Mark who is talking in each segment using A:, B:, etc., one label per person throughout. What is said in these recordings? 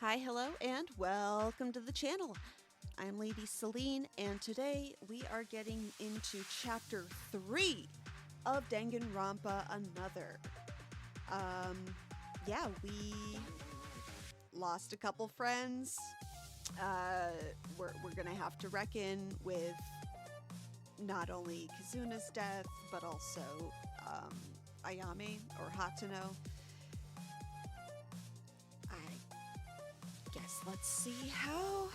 A: Hi, hello, and welcome to the channel. I'm Lady Celine, and today we are getting into Chapter 3 of Danganronpa Another. We lost a couple friends. We're gonna have to reckon with not only Kazuna's death, but also Ayame or Hatano. Guess let's see how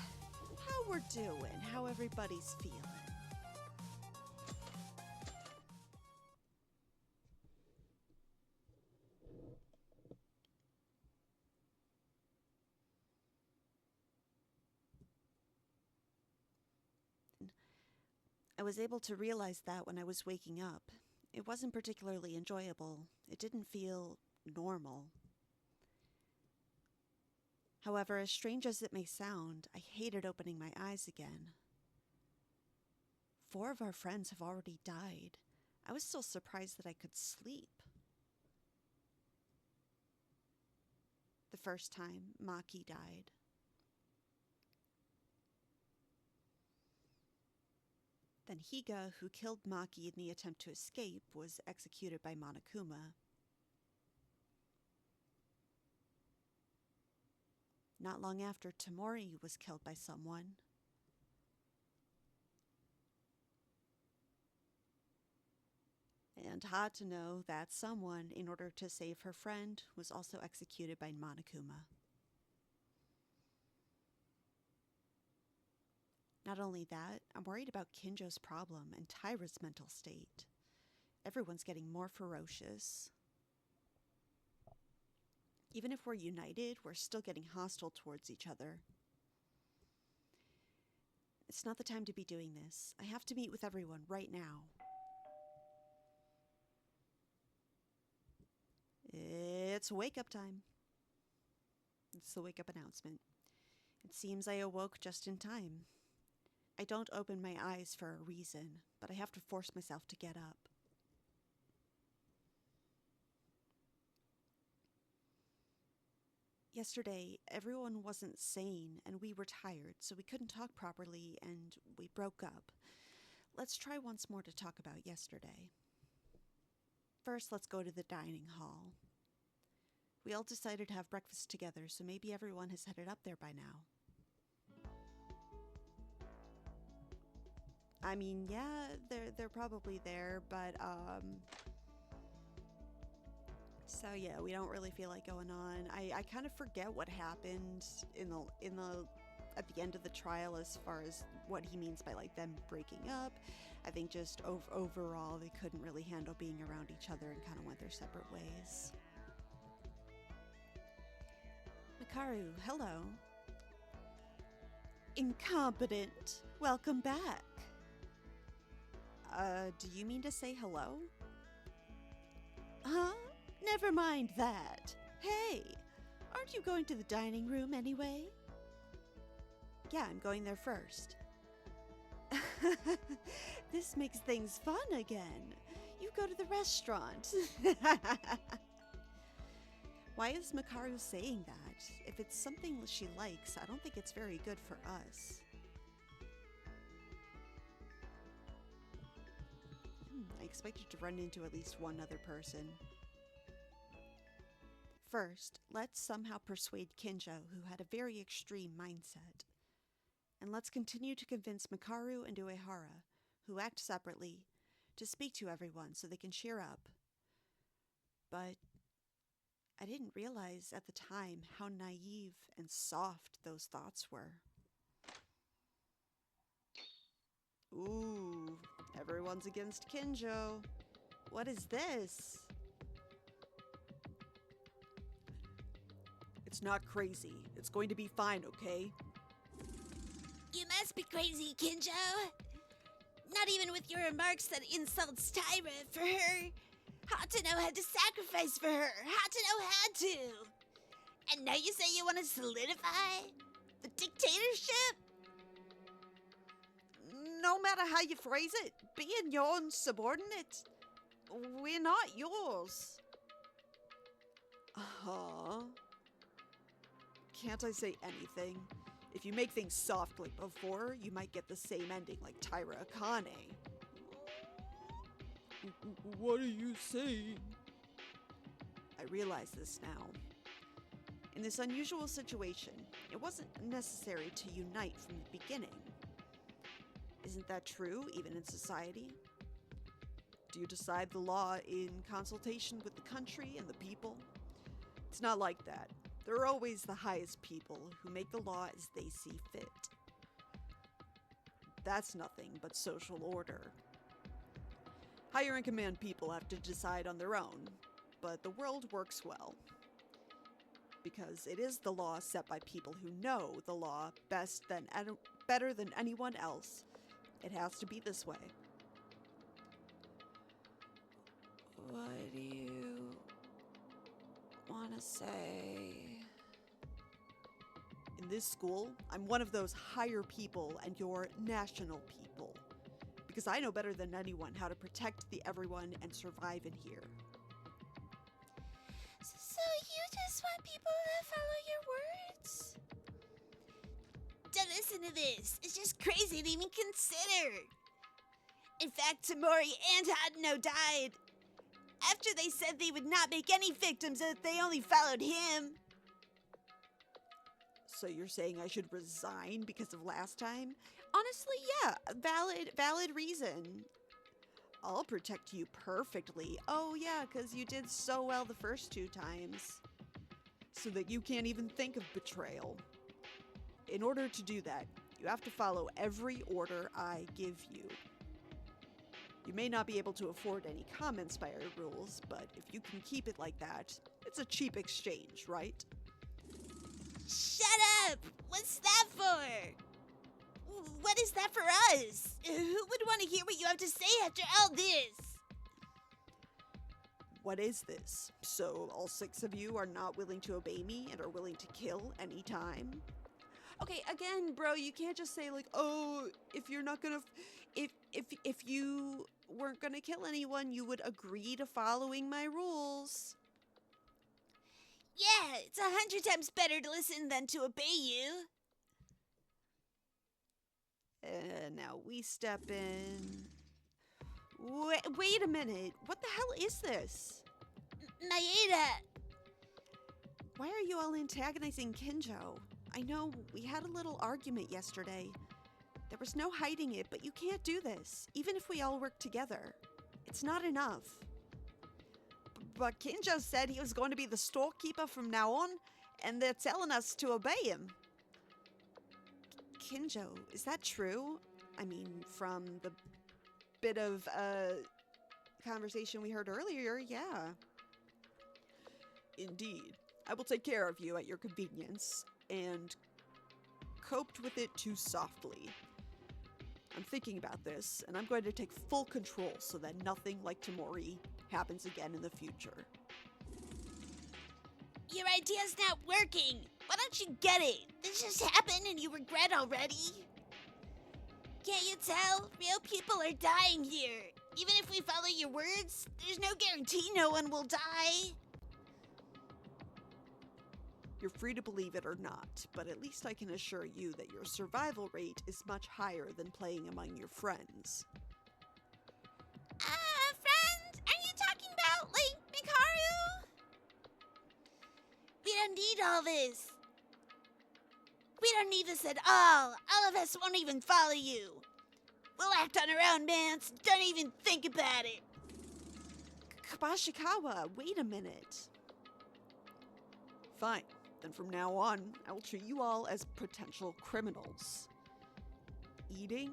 A: we're doing, how everybody's feeling. I was able to realize that when I was waking up. It wasn't particularly enjoyable. It didn't feel normal. However, as strange as it may sound, I hated opening my eyes again. 4 of our friends have already died. I was still surprised that I could sleep. The first time, Maki died. Then Higa, who killed Maki in the attempt to escape, was executed by Monokuma. Not long after, Tamori was killed by someone. And Hatano, that someone, in order to save her friend, was also executed by Monokuma. Not only that, I'm worried about Kinjo's problem and Tyra's mental state. Everyone's getting more ferocious. Even if we're united, we're still getting hostile towards each other. It's not the time to be doing this. I have to meet with everyone right now. It's wake-up time. It's the wake-up announcement. It seems I awoke just in time. I don't open my eyes for a reason, but I have to force myself to get up. Yesterday, everyone wasn't sane, and we were tired, so we couldn't talk properly, and we broke up. Let's try once more to talk about yesterday. First, let's go to the dining hall. We all decided to have breakfast together, so maybe everyone has headed up there by now. I mean, yeah, they're probably there, but so yeah, we don't really feel like going on. I kind of forget what happened in the at the end of the trial as far as what he means by like them breaking up. I think just overall they couldn't really handle being around each other and kind of went their separate ways. Makaru, hello. Incompetent. Welcome back. Do you mean to say hello? Huh? Never mind that. Hey, aren't you going to the dining room anyway? Yeah, I'm going there first. This makes things fun again. You go to the restaurant. Why is Makaru saying that? If it's something she likes, I don't think it's very good for us. I expected to run into at least one other person. First, let's somehow persuade Kinjo, who had a very extreme mindset. And let's continue to convince Makaru and Uehara, who act separately, to speak to everyone so they can cheer up. But I didn't realize at the time how naive and soft those thoughts were. Ooh, everyone's against Kinjo. What is this? It's not crazy. It's going to be fine, okay?
B: You must be crazy, Kinjo. Not even with your remarks that insults Tyra for her. Hatano had to sacrifice for her. Hatano had to. And now you say you want to solidify the dictatorship?
A: No matter how you phrase it, being your own subordinate, we're not yours. can't I say anything? If you make things soft like before, you might get the same ending like Tyra Akane. What are you saying? I realize this now. In this unusual situation, it wasn't necessary to unite from the beginning. Isn't that true, even in society? Do you decide the law in consultation with the country and the people? It's not like that. There are always the highest people who make the law as they see fit. That's nothing but social order. Higher in command people have to decide on their own, but the world works well. Because it is the law set by people who know the law better than anyone else. It has to be this way. What do you want to say? In this school, I'm one of those higher people and you're national people. Because I know better than anyone how to protect the everyone and survive in here.
B: So you just want people to follow your words? Don't listen to this. It's just crazy to even consider. In fact, Tamori and Hadano died after they said they would not make any victims if they only followed him.
A: So you're saying I should resign because of last time? Honestly, yeah, valid reason. I'll protect you perfectly. Oh yeah, because you did so well the first 2 times. So that you can't even think of betrayal. In order to do that, you have to follow every order I give you. You may not be able to afford any comm-inspired rules, but if you can keep it like that, it's a cheap exchange, right?
B: Shut up! What's that for? What is that for us? Who would want to hear what you have to say after all this?
A: What is this? So all 6 of you are not willing to obey me and are willing to kill any time? Okay, again, bro, you can't just say like, oh, if you're not gonna, if you weren't gonna kill anyone, you would agree to following my rules.
B: Yeah, it's 100 times better to listen than to obey you.
A: And now we step in. Wait a minute. What the hell is this?
B: Maeda!
A: Why are you all antagonizing Kinjo? I know we had a little argument yesterday. There was no hiding it, but you can't do this, even if we all work together. It's not enough. But Kinjo said he was going to be the storekeeper from now on, and they're telling us to obey him. Kinjo, is that true? I mean, from the bit of conversation we heard earlier, yeah. Indeed. I will take care of you at your convenience, and coped with it too softly. I'm thinking about this, and I'm going to take full control so that nothing like Tamori happens again in the future.
B: Your idea's not working. Why don't you get it? This just happened and you regret already. Can't you tell? Real people are dying here. Even if we follow your words, there's no guarantee no one will die.
A: You're free to believe it or not, but at least I can assure you that your survival rate is much higher than playing among your friends.
B: Friend? Are you talking about, like, Mikaru? We don't need all this. We don't need this at all. All of us won't even follow you. We'll act on our own, man, so don't even think about it.
A: Kabashikawa, wait a minute. Fine. Then from now on, I will treat you all as potential criminals. Eating?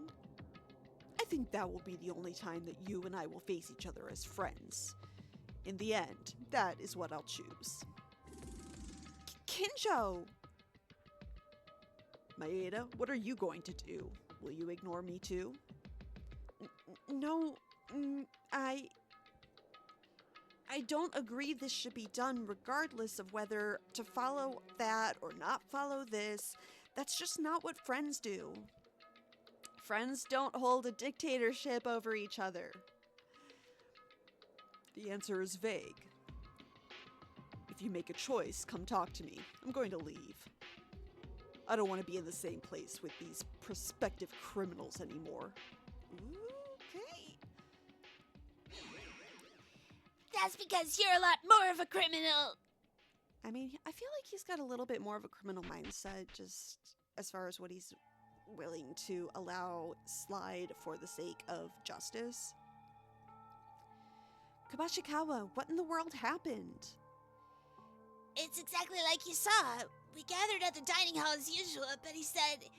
A: I think that will be the only time that you and I will face each other as friends. In the end, that is what I'll choose. Kinjo! Maeda, what are you going to do? Will you ignore me too? No, I don't agree this should be done regardless of whether to follow that or not follow this. That's just not what friends do. Friends don't hold a dictatorship over each other. The answer is vague. If you make a choice, come talk to me. I'm going to leave. I don't want to be in the same place with these prospective criminals anymore. Okay.
B: That's because you're a lot more of a criminal.
A: I mean, I feel like he's got a little bit more of a criminal mindset, just as far as what he's willing to allow slide for the sake of justice. Kabashikawa, what in the world happened?
B: It's exactly like you saw. We gathered at the dining hall as usual, but he said,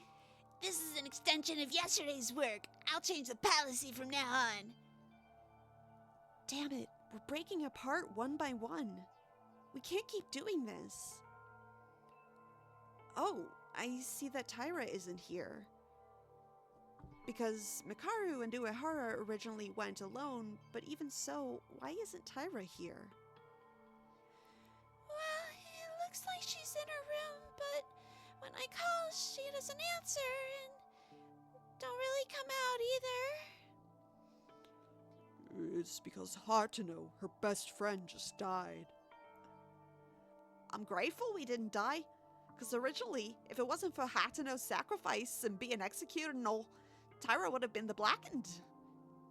B: "This is an extension of yesterday's work. I'll change the policy from now on."
A: Damn it, we're breaking apart one by one. We can't keep doing this. Oh, I see that Taira isn't here. Because Mikaru and Uehara originally went alone, but even so, why isn't Taira here?
B: Well, it looks like she's in her room, but when I call, she doesn't answer and don't really come out either.
A: It's because Hatano, her best friend, just died. I'm grateful we didn't die, because originally, if it wasn't for Hatano's sacrifice and being executed and all, Taira would have been the blackened.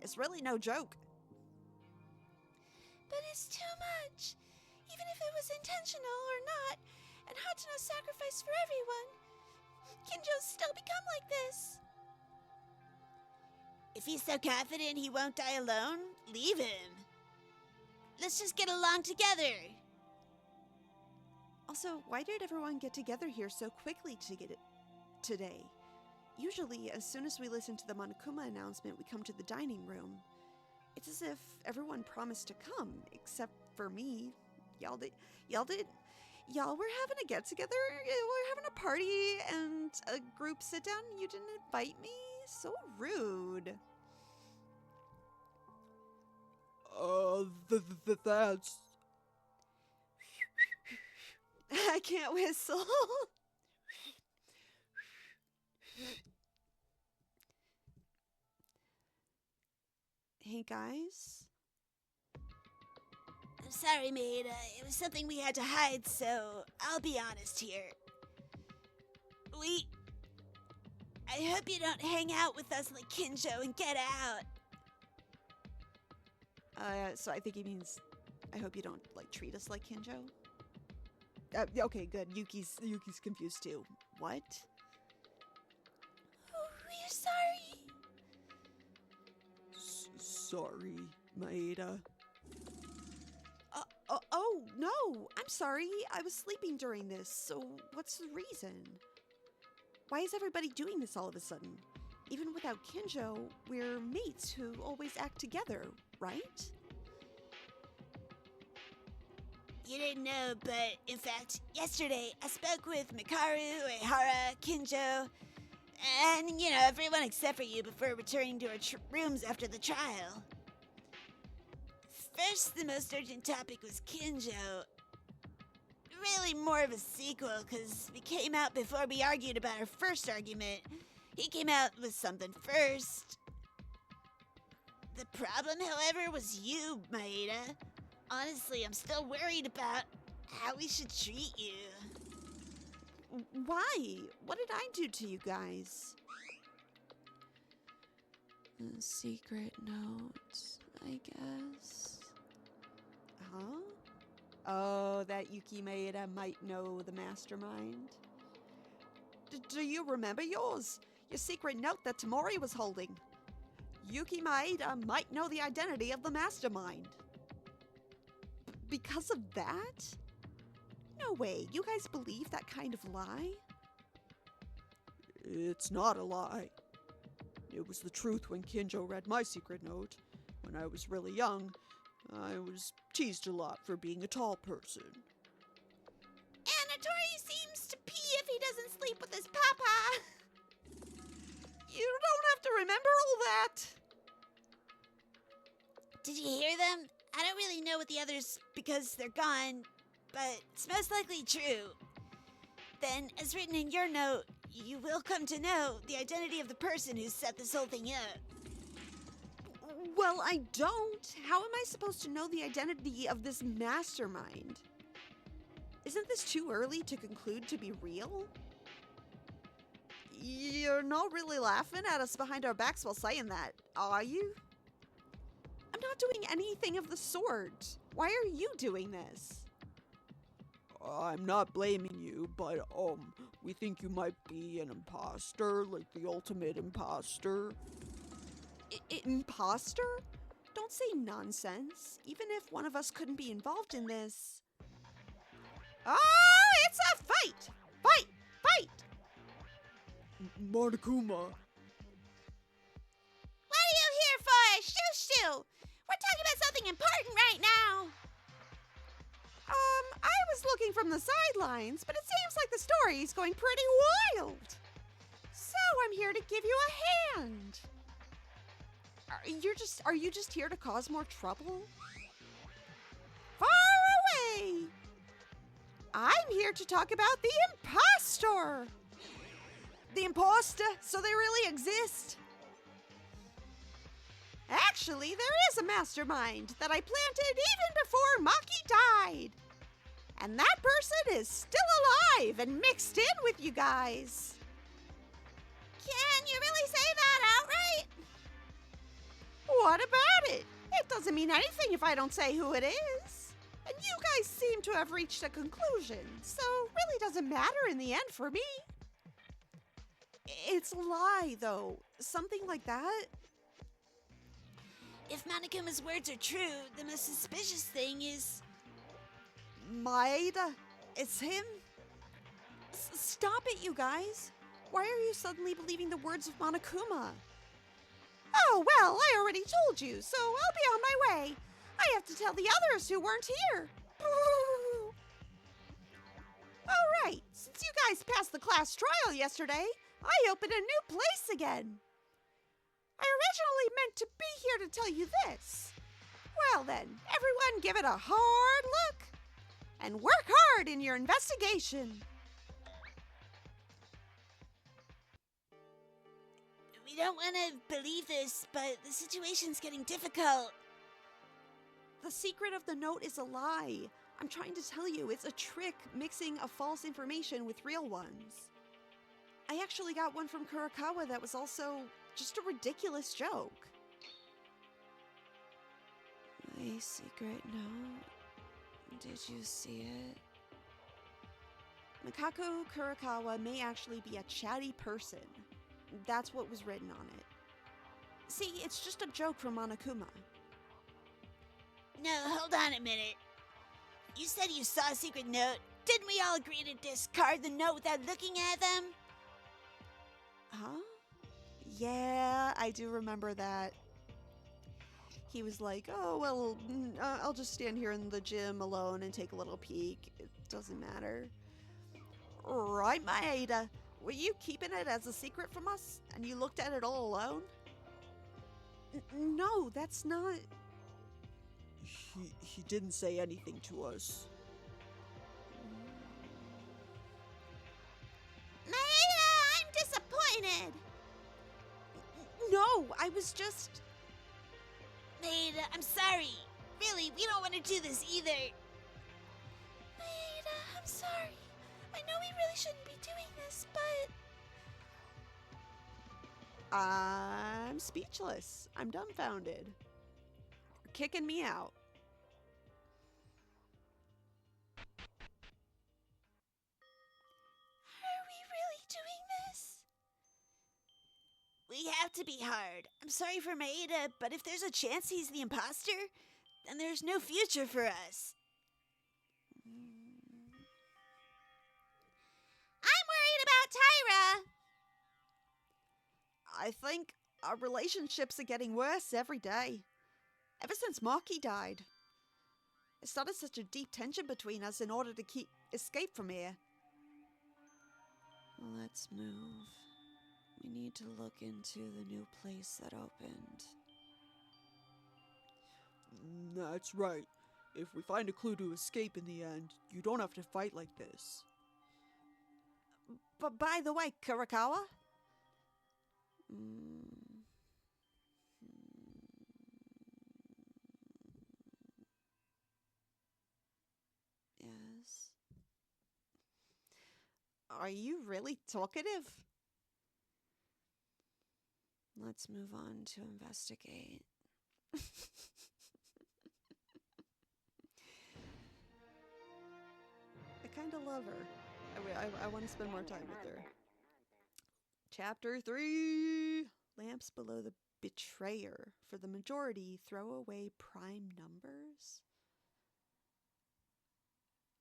A: It's really no joke.
B: But it's too much. Even if it was intentional or not, and Hatano's sacrifice for everyone, Kinjo's still become like this. If he's so confident he won't die alone, leave him. Let's just get along together.
A: Also, why did everyone get together here so quickly today? Usually, as soon as we listen to the Monokuma announcement, we come to the dining room. It's as if everyone promised to come, except for me. Y'all were having a get-together, we're having a party and a group sit-down, and you didn't invite me? So rude. That's... I can't whistle. Hey, guys?
B: I'm sorry, Maida. It was something we had to hide, so I'll be honest here. I hope you don't hang out with us like Kinjo and get out.
A: So I think he means, I hope you don't, treat us like Kinjo? Okay, good. Yuki's confused too. What?
B: Oh, we're sorry.
A: Sorry, Maeda. Oh, no, I'm sorry. I was sleeping during this, so what's the reason? Why is everybody doing this all of a sudden? Even without Kinjo, we're mates who always act together, right?
B: You didn't know, but in fact, yesterday I spoke with Mikaru, Uehara, Kinjo, and, everyone except for you before returning to our rooms after the trial. First, the most urgent topic was Kinjo. Really more of a sequel, because we came out before we argued about our first argument. He came out with something first. The problem, however, was you, Maeda. Honestly, I'm still worried about how we should treat you.
A: Why? What did I do to you guys? A secret note, I guess. Huh? Oh, that Yuki Maeda might know the mastermind. Do you remember yours? Your secret note that Tamori was holding. Yuki Maeda might know the identity of the mastermind. Because of that? No way, you guys believe that kind of lie? It's not a lie. It was the truth when Kinjo read my secret note. When I was really young, I was teased a lot for being a tall person.
B: Anatori seems to pee if he doesn't sleep with his papa.
A: You don't have to remember all that.
B: Did you hear them? I don't really know what the others, because they're gone, but it's most likely true. Then, as written in your note, you will come to know the identity of the person who set this whole thing up.
A: Well, I don't. How am I supposed to know the identity of this mastermind? Isn't this too early to conclude to be real? You're not really laughing at us behind our backs while saying that, are you? I'm not doing anything of the sort. Why are you doing this?
C: I'm not blaming you, but, we think you might be an imposter, like the ultimate imposter.
A: Imposter? Don't say nonsense. Even if one of us couldn't be involved in this. Oh, it's a fight! Fight! Fight!
C: Monokuma.
B: What are you here for? Shoo! We're talking about something important right now.
A: I was looking from the sidelines, but it seems like the story's going pretty wild. So I'm here to give you a hand. Are you just here to cause more trouble? Far away! I'm here to talk about the impostor. The imposter? So they really exist? Actually, there is a mastermind that I planted even before Maki died. And that person is still alive and mixed in with you guys.
B: Can you really say that outright?
A: What about it? It doesn't mean anything if I don't say who it is. And you guys seem to have reached a conclusion, so really doesn't matter in the end for me. It's a lie, though. Something like that.
B: If Monokuma's words are true, the most suspicious thing is...
A: Maeda? It's him? Stop it, you guys. Why are you suddenly believing the words of Monokuma? Oh, well, I already told you, so I'll be on my way. I have to tell the others who weren't here. All right, since you guys passed the class trial yesterday, I opened a new place again. I originally meant to be here to tell you this. Well then, everyone give it a hard look and work hard in your investigation.
B: We don't want to believe this, but the situation's getting difficult.
A: The secret of the note is a lie. I'm trying to tell you, it's a trick mixing of false information with real ones. I actually got one from Kurakawa that was also just a ridiculous joke. My secret note? Did you see it? Mikako Kurakawa may actually be a chatty person. That's what was written on it. See, it's just a joke from Monokuma.
B: No, hold on a minute. You said you saw a secret note. Didn't we all agree to discard the note without looking at them?
A: Huh? Yeah, I do remember that. He was like, oh, well, I'll just stand here in the gym alone and take a little peek. It doesn't matter. Right, Maeda. Were you keeping it as a secret from us? And you looked at it all alone? No, that's not...
C: He didn't say anything to us.
B: Maeda, I'm disappointed.
A: No, I was just...
B: Maeda, I'm sorry. Really, we don't want to do this either. Maeda, I'm sorry. I know we really shouldn't be doing this, but...
A: I'm speechless. I'm dumbfounded. You're kicking me out.
B: Are we really doing this? We have to be hard. I'm sorry for Maeda, but if there's a chance he's the imposter, then there's no future for us. I'm worried about Tyra.
A: I think our relationships are getting worse every day. Ever since Maki died. It started such a deep tension between us in order to escape from here. Let's move. We need to look into the new place that opened.
C: That's right. If we find a clue to escape in the end, you don't have to fight like this.
A: But by the way, Kurakawa? Yes. Are you really talkative? Let's move on to investigate. I kind of love her. I want to spend more time with her. Chapter 3 Lamps Below the Betrayer. For the majority, throw away prime numbers.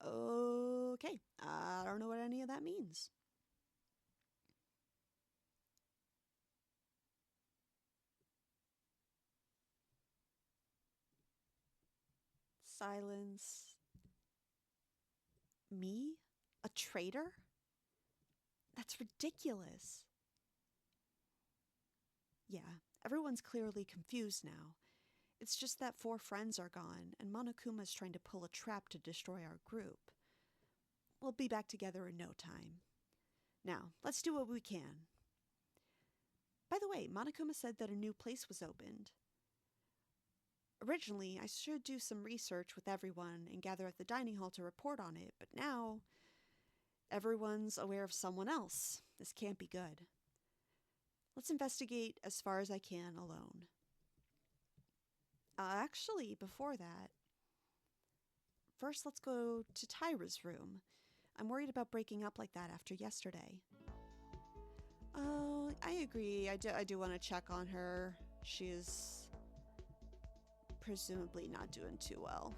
A: Okay, I don't know what any of that means. Silence. Me? A traitor? That's ridiculous. Yeah, everyone's clearly confused now. It's just that 4 friends are gone, and Monokuma's trying to pull a trap to destroy our group. We'll be back together in no time. Now, let's do what we can. By the way, Monokuma said that a new place was opened. Originally, I should do some research with everyone and gather at the dining hall to report on it, but now everyone's aware of someone else. This can't be good. Let's investigate as far as I can alone. Actually, before that, first let's go to Tyra's room. I'm worried about breaking up like that after yesterday. Oh, I agree. I do want to check on her. She's presumably not doing too well.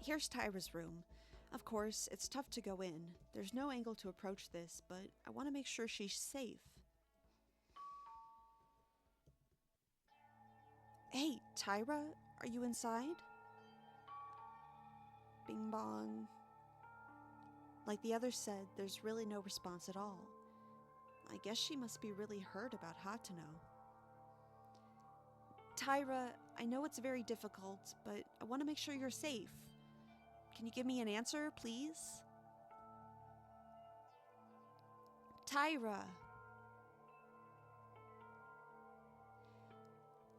A: Here's Tyra's room. Of course, it's tough to go in. There's no angle to approach this, but I want to make sure she's safe. Hey, Tyra, are you inside? Bing bong. Like the others said, there's really no response at all. I guess she must be really hurt about Hatano. Tyra, I know it's very difficult, but I want to make sure you're safe. Can you give me an answer, please? Tyra.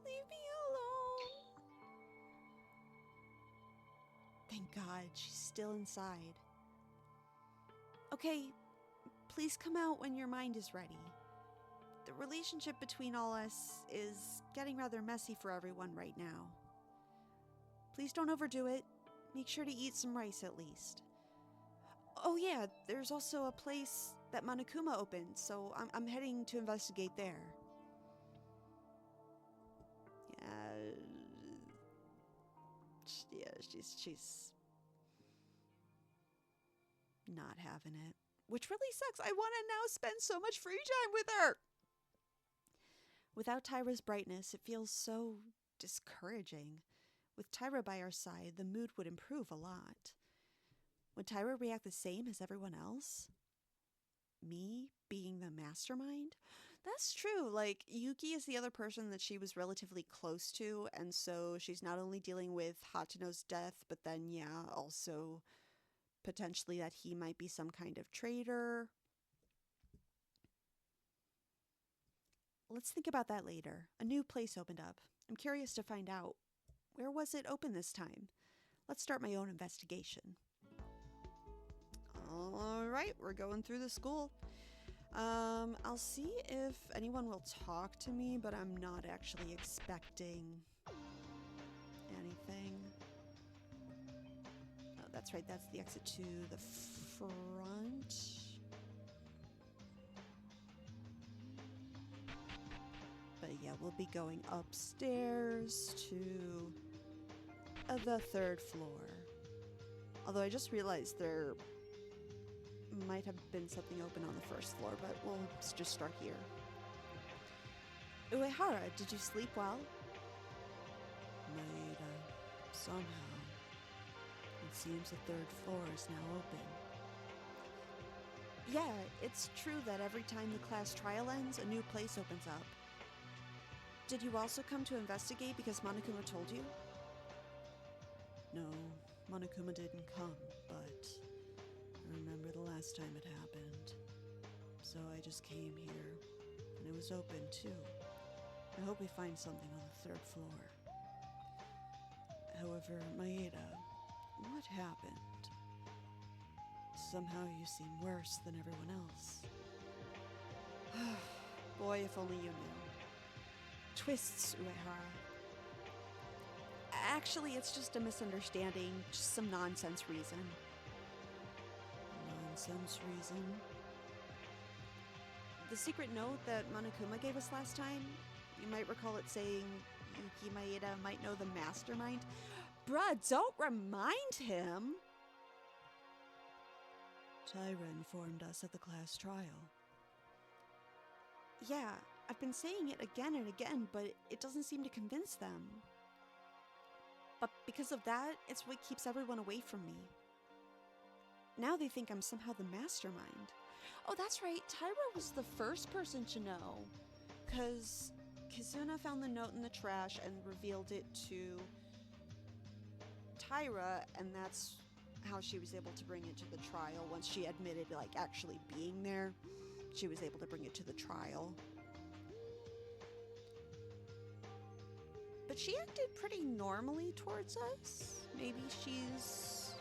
A: Leave me alone. Thank God, she's still inside. Okay, please come out when your mind is ready. The relationship between all us is getting rather messy for everyone right now. Please don't overdo it. Make sure to eat some rice at least. Oh yeah, there's also a place that Monokuma opened, so I'm heading to investigate there. She's not having it. Which really sucks. I want to now spend so much free time with her. Without Tyra's brightness, it feels so discouraging. With Tyra by our side, the mood would improve a lot. Would Tyra react the same as everyone else? Me being the mastermind? That's true. Like, Yuki is the other person that she was relatively close to, and so she's not only dealing with Hatano's death, but then, yeah, also potentially that he might be some kind of traitor. Let's think about that later. A new place opened up. I'm curious to find out. Where was it open this time? Let's start my own investigation. All right, we're going through the school. I'll see if anyone will talk to me, but I'm not actually expecting anything. Oh, that's right, that's the exit to the front. But yeah, we'll be going upstairs to the 3rd floor. Although I just realized there might have been something open on the 1st floor, but we'll just start here. Uehara, did you sleep well? Maeda, somehow. It seems the 3rd floor is now open. Yeah, it's true that every time the class trial ends, a new place opens up. Did you also come to investigate because Monokuma told you? No, Monokuma didn't come, but I remember the last time it happened. So I just came here, and it was open too. I hope we find something on the 3rd floor. However, Maeda, what happened? Somehow you seem worse than everyone else. Boy, if only you knew. Twists, Uehara. Actually, it's just a misunderstanding, just some nonsense reason. Nonsense reason? The secret note that Monokuma gave us last time, you might recall it saying Yuki Maeda might know the mastermind. Bruh, don't remind him!
C: Tyra informed us at the class trial.
A: Yeah, I've been saying it again and again, but it doesn't seem to convince them. But because of that, it's what keeps everyone away from me. Now they think I'm somehow the mastermind. Oh, that's right, Tyra was the first person to know, because Kizuna found the note in the trash and revealed it to Tyra, and that's how she was able to bring it to the trial. Once she admitted, like, actually being there, she was able to bring it to the trial. But she acted pretty normally towards us. Maybe she's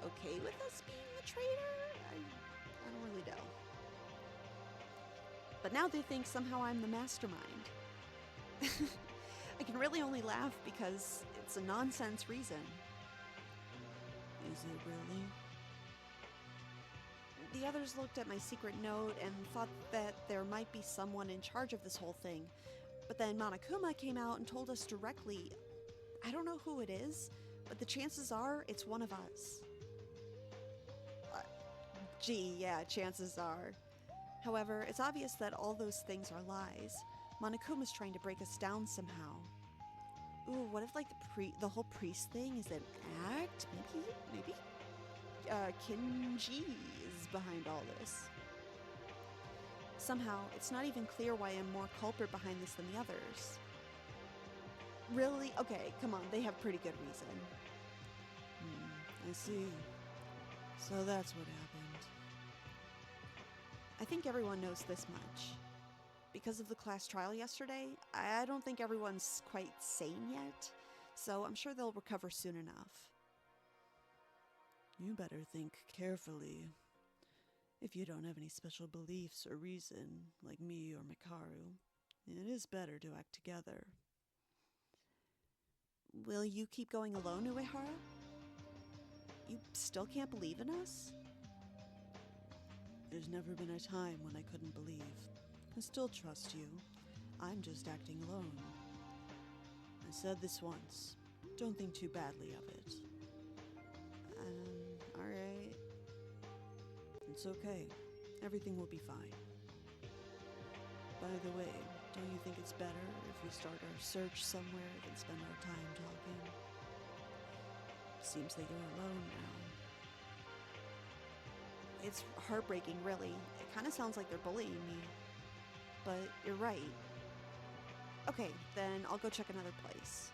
A: okay with us being the traitor? I don't really know. But now they think somehow I'm the mastermind. I can really only laugh because it's a nonsense reason.
C: Is it really?
A: The others looked at my secret note and thought that there might be someone in charge of this whole thing. But then Monokuma came out and told us directly, I don't know who it is, but the chances are it's one of us. Gee, yeah, chances are. However, it's obvious that all those things are lies. Monokuma's trying to break us down somehow. Ooh, what if like the whole priest thing is an act? Maybe Kinji is behind all this. Somehow, it's not even clear why I'm more culprit behind this than the others. Really? Okay, come on, they have pretty good reason.
C: I see. So that's what happened.
A: I think everyone knows this much. Because of the class trial yesterday, I don't think everyone's quite sane yet, so I'm sure they'll recover soon enough.
C: You better think carefully. If you don't have any special beliefs or reason, like me or Mikaru, it is better to act together.
A: Will you keep going alone, Uehara? You still can't believe in us?
C: There's never been a time when I couldn't believe. I still trust you. I'm just acting alone. I said this once. Don't think too badly of it.
A: Alright.
C: It's okay. Everything will be fine. By the way, don't you think it's better if we start our search somewhere than spend our time talking? Seems that you're alone now.
A: It's heartbreaking, really. It kind of sounds like they're bullying me. But you're right. Okay, then I'll go check another place.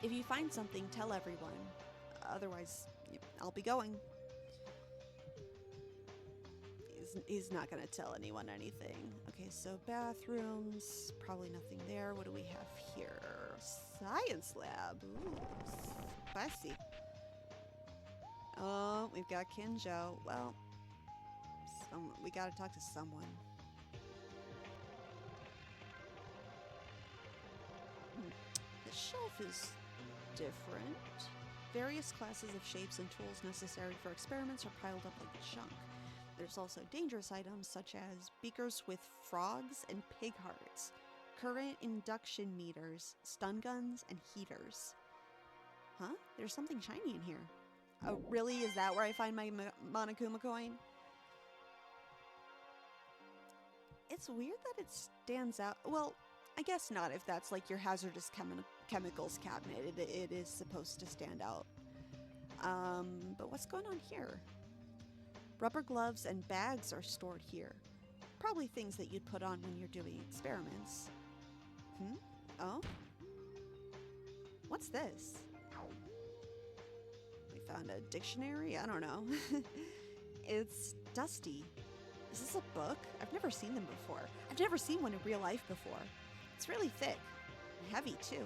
A: If you find something, tell everyone. Otherwise, I'll be going. He's not gonna tell anyone anything. Okay, so bathrooms, probably nothing there. What do we have here? Science lab. Ooh, spicy. Oh, we've got Kinjo. Well, we gotta talk to someone. The shelf is different. Various classes of shapes and tools necessary for experiments are piled up like junk. There's also dangerous items such as beakers with frogs and pig hearts, current induction meters, stun guns, and heaters. Huh? There's something shiny in here. Oh, really? Is that where I find my Monokuma coin? It's weird that it stands out. Well, I guess not if that's like your hazardous chemicals cabinet. It is supposed to stand out. But what's going on here? Rubber gloves and bags are stored here. Probably things that you'd put on when you're doing experiments. Oh? What's this? We found a dictionary? I don't know. It's dusty. Is this a book? I've never seen them before. I've never seen one in real life before. It's really thick. And heavy, too.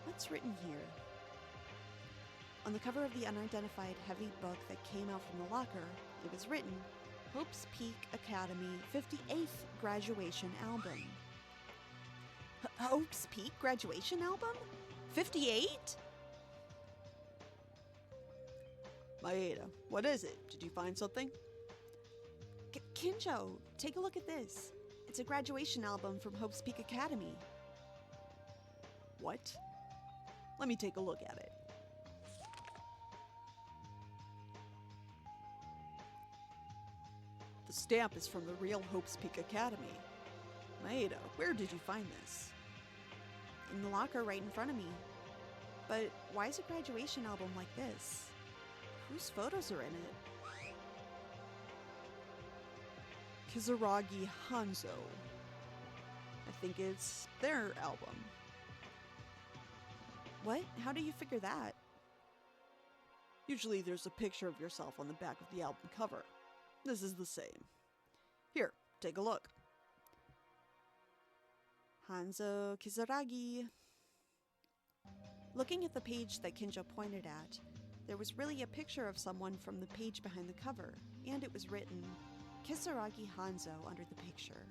A: What's written here? On the cover of the unidentified heavy book that came out from the locker, it was written, Hope's Peak Academy 58th graduation album. Hope's Peak graduation album? 58?
C: Maeda, what is it? Did you find something?
A: Kinjo, take a look at this. It's a graduation album from Hope's Peak Academy.
C: What? Let me take a look at it. The stamp is from the real Hope's Peak Academy. Maeda, where did you find this?
A: In the locker right in front of me. But why is a graduation album like this? Whose photos are in it?
C: Kizaragi Hanzo. I think it's their album.
A: What? How do you figure that?
C: Usually there's a picture of yourself on the back of the album cover. This is the same. Here, take a look.
A: Hanzo Kizaragi. Looking at the page that Kinjo pointed at, there was really a picture of someone from the page behind the cover, and it was written Kisaragi Hanzo under the picture.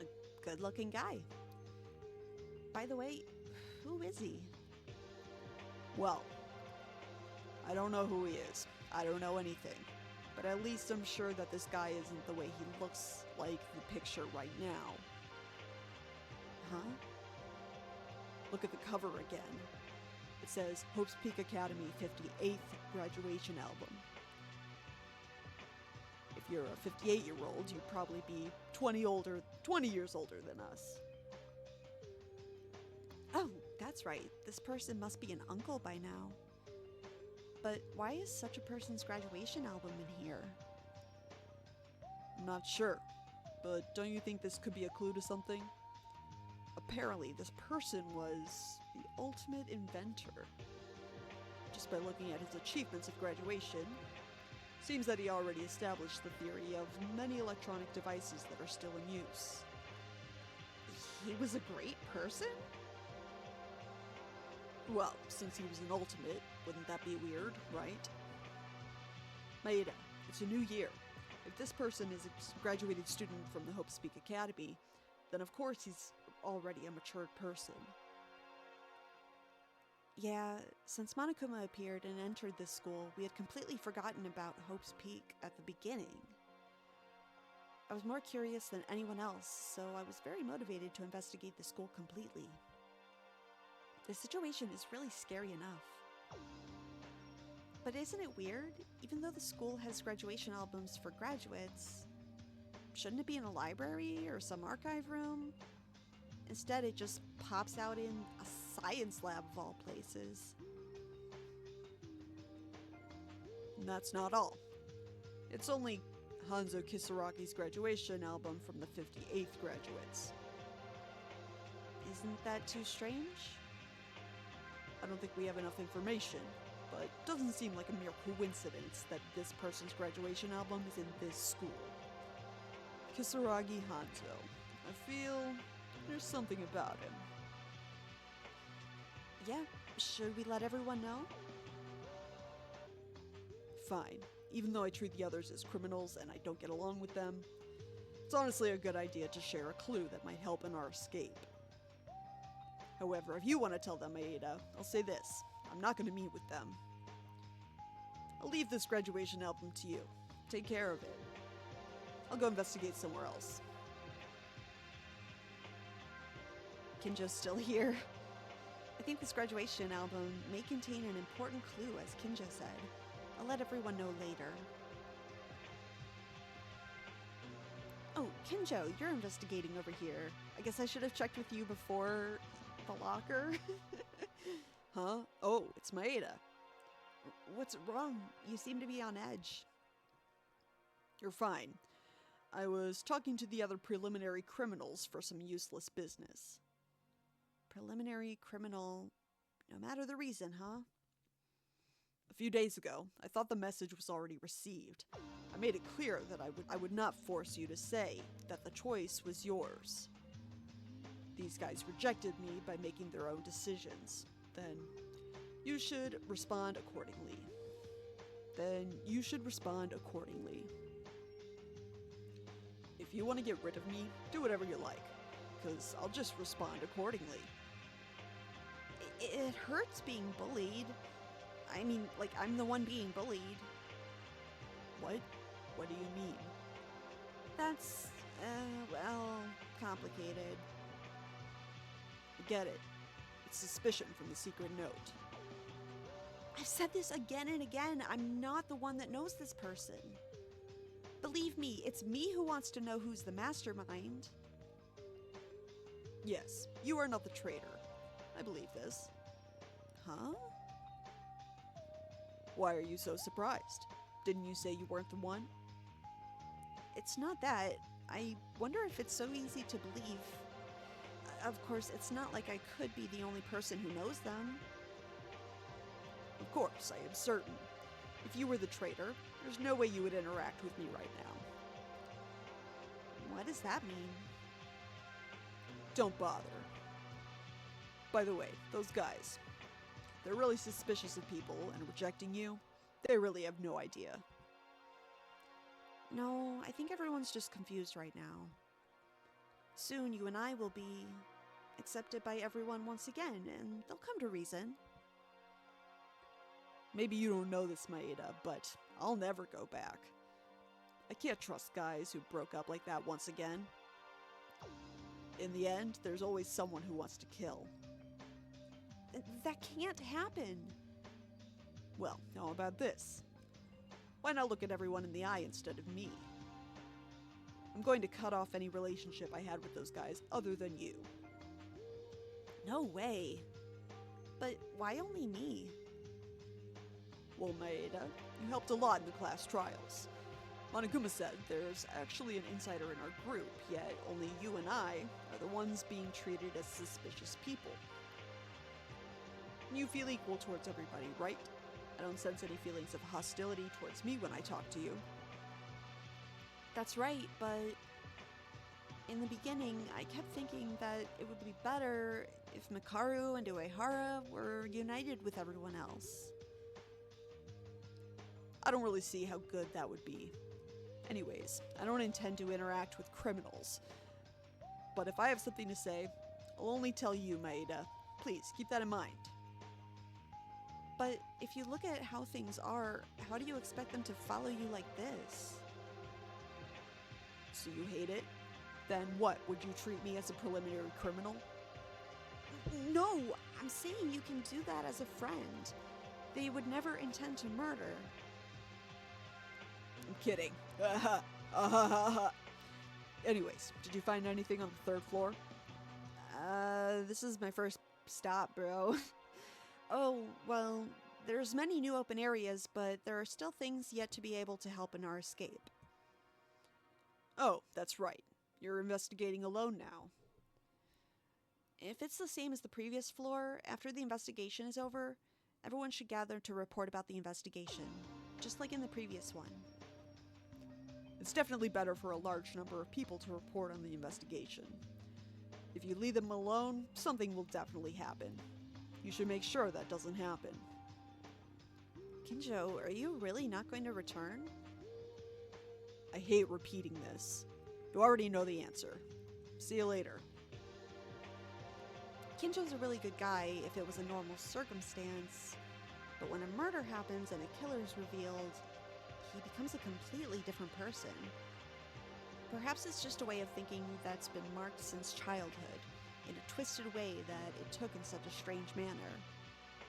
A: A good-looking guy. By the way, who is he?
C: Well, I don't know who he is. I don't know anything. But at least I'm sure that this guy isn't the way he looks like the picture right now.
A: Huh?
C: Look at the cover again. It says Hope's Peak Academy 58th graduation album. If you're a 58-year-old, you'd probably be 20 years older than us.
A: Oh, that's right. This person must be an uncle by now. But why is such a person's graduation album in here?
C: I'm not sure, but don't you think this could be a clue to something? Apparently, this person was the ultimate inventor. Just by looking at his achievements at graduation, seems that he already established the theory of many electronic devices that are still in use.
A: He was a great person?
C: Well, since he was an ultimate, wouldn't that be weird, right? Maeda, it's a new year. If this person is a graduated student from the Hope's Peak Academy, then of course he's already a matured person.
A: Yeah, since Monokuma appeared and entered this school, we had completely forgotten about Hope's Peak at the beginning. I was more curious than anyone else, so I was very motivated to investigate the school completely. The situation is really scary enough. But isn't it weird? Even though the school has graduation albums for graduates, shouldn't it be in a library or some archive room? Instead, it just pops out in a science lab of all places.
C: And that's not all. It's only Hanzo Kisaragi's graduation album from the 58th graduates.
A: Isn't that too strange?
C: I don't think we have enough information, but it doesn't seem like a mere coincidence that this person's graduation album is in this school. Kisaragi Hanzo. I feel there's something about him.
A: Yeah, should we let everyone know?
C: Fine. Even though I treat the others as criminals and I don't get along with them, it's honestly a good idea to share a clue that might help in our escape. However, if you want to tell them, Maeda, I'll say this. I'm not going to meet with them. I'll leave this graduation album to you. Take care of it. I'll go investigate somewhere else.
A: Kinjo's still here. I think this graduation album may contain an important clue, as Kinjo said. I'll let everyone know later. Oh, Kinjo, you're investigating over here. I guess I should have checked with you before the locker.
C: Huh? Oh, it's Maeda.
A: What's wrong? You seem to be on edge.
C: You're fine. I was talking to the other preliminary criminals for some useless business.
A: Preliminary criminal, no matter the reason, huh?
C: A few days ago, I thought the message was already received. I made it clear that I would not force you to say that the choice was yours. These guys rejected me by making their own decisions. Then, you should respond accordingly. then you should respond accordingly. If you want to get rid of me, do whatever you like, because I'll just respond accordingly.
A: It hurts being bullied. I mean, like, I'm the one being bullied.
C: What? What do you mean?
A: That's, well, complicated.
C: I get it. It's suspicion from the secret note.
A: I've said this again and again. I'm not the one that knows this person. Believe me, it's me who wants to know who's the mastermind.
C: Yes, you are not the traitor. I believe this.
A: Huh?
C: Why are you so surprised? Didn't you say you weren't the one?
A: It's not that. I wonder if it's so easy to believe. Of course, it's not like I could be the only person who knows them.
C: Of course, I am certain. If you were the traitor, there's no way you would interact with me right now.
A: What does that mean?
C: Don't bother. By the way, those guys, they're really suspicious of people and rejecting you. They really have no idea.
A: No, I think everyone's just confused right now. Soon you and I will be accepted by everyone once again, and they'll come to reason.
C: Maybe you don't know this, Maeda, but I'll never go back. I can't trust guys who broke up like that once again. In the end, there's always someone who wants to kill.
A: That can't happen.
C: Well, how about this? Why not look at everyone in the eye instead of me? I'm going to cut off any relationship I had with those guys other than you.
A: No way. But why only me?
C: Well, Maeda, you helped a lot in the class trials. Monokuma said there's actually an insider in our group, yet only you and I are the ones being treated as suspicious people. You feel equal towards everybody, right? I don't sense any feelings of hostility towards me when I talk to you.
A: That's right, but in the beginning, I kept thinking that it would be better if Mikaru and Uehara were united with everyone else.
C: I don't really see how good that would be. Anyways, I don't intend to interact with criminals. But if I have something to say, I'll only tell you, Maeda. Please, keep that in mind.
A: But if you look at how things are, how do you expect them to follow you like this?
C: So you hate it? Then what, would you treat me as a preliminary criminal?
A: No, I'm saying you can do that as a friend. They would never intend to murder.
C: I'm kidding. Anyways, did you find anything on the third floor?
A: This is my first stop, bro. Oh, well, there's many new open areas, but there are still things yet to be able to help in our escape.
C: Oh, that's right. You're investigating alone now.
A: If it's the same as the previous floor, after the investigation is over, everyone should gather to report about the investigation, just like in the previous one.
C: It's definitely better for a large number of people to report on the investigation. If you leave them alone, something will definitely happen. You should make sure that doesn't happen.
A: Kinjo, are you really not going to return?
C: I hate repeating this. You already know the answer. See you later.
A: Kinjo's a really good guy if it was a normal circumstance, but when a murder happens and a killer is revealed, he becomes a completely different person. Perhaps it's just a way of thinking that's been marked since childhood, in a twisted way that it took in such a strange manner.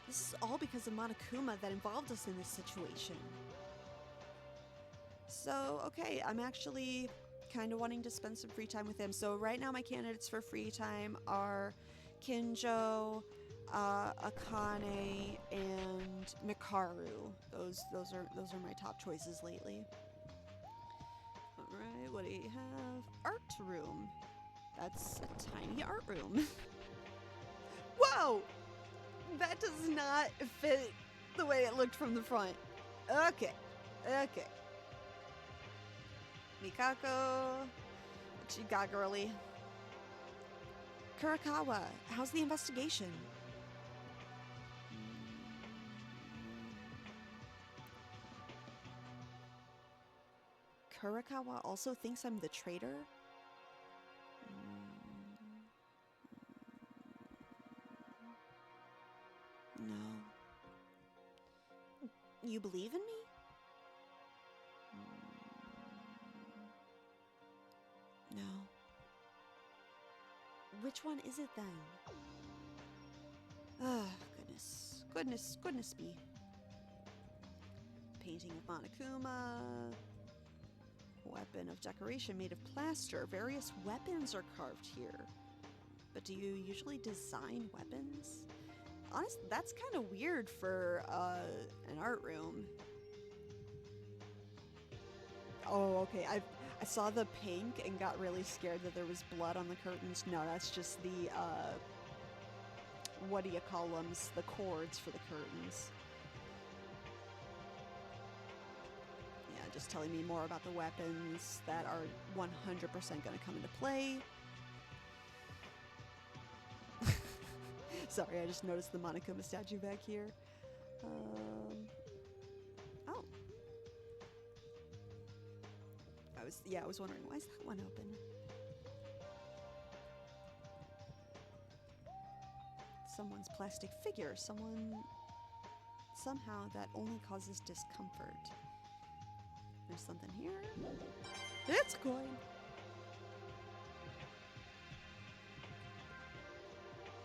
A: This is all because of Monokuma that involved us in this situation. So, okay, I'm actually kind of wanting to spend some free time with him. So right now my candidates for free time are Kinjo, Akane, and Mikaru. Those are my top choices lately. Alright, what do you have? Art room. That's a tiny art room. Whoa! That does not fit the way it looked from the front. Okay. Mikako, what you got, girly? Kurakawa, how's the investigation? Kurakawa also thinks I'm the traitor? No. You believe in me? No. Which one is it then? Ah, goodness me. Painting of Monokuma. Weapon of decoration made of plaster. Various weapons are carved here. But do you usually design weapons? Honestly, that's kind of weird for an art room. Oh, okay. I saw the pink and got really scared that there was blood on the curtains. No, that's just the, what do you call them? The cords for the curtains. Yeah, just telling me more about the weapons that are 100% going to come into play. Sorry, I just noticed the Monokuma statue back here. Oh. I was wondering, why is that one open? Someone's plastic figure. Somehow that only causes discomfort. There's something here. It's a coin.